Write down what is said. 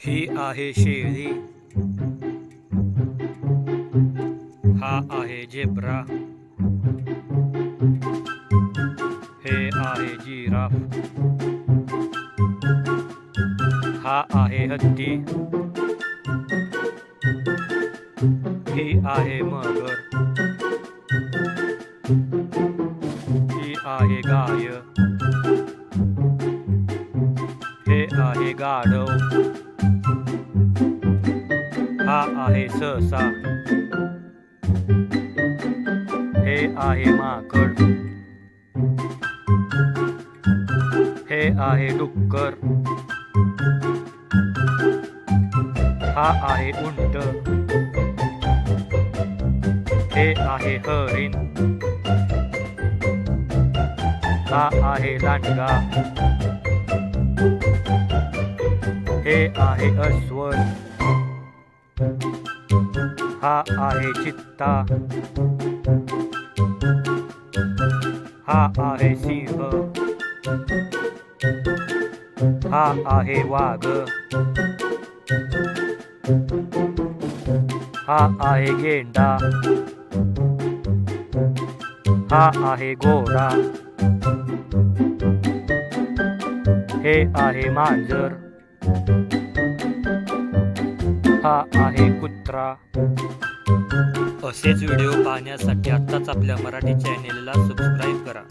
ही आहे शेळी, हा आहे झेब्रा, हे आहे जिराफ, हा आहे हत्ती, ही आहे मगर, ही आहे गाय, हे आहे गाढव, हा आहे ससा, हे आहे माकड, हे आहे डुक्कर, हा आहे उंट, हे आहे हरिण, हा आहे लांडगा, हे आहे अस्वल, हा आहे चित्ता, हा आहे सिंह, हा आहे वाघ, हा आहे गेंडा, हा आहे घोडा, हे आहे मांजर, हा आहे कुत्रा. असेच व्हिडिओ पाहण्यासाठी आत्ताच आपल्या मराठी चॅनेलला सबस्क्राईब करा.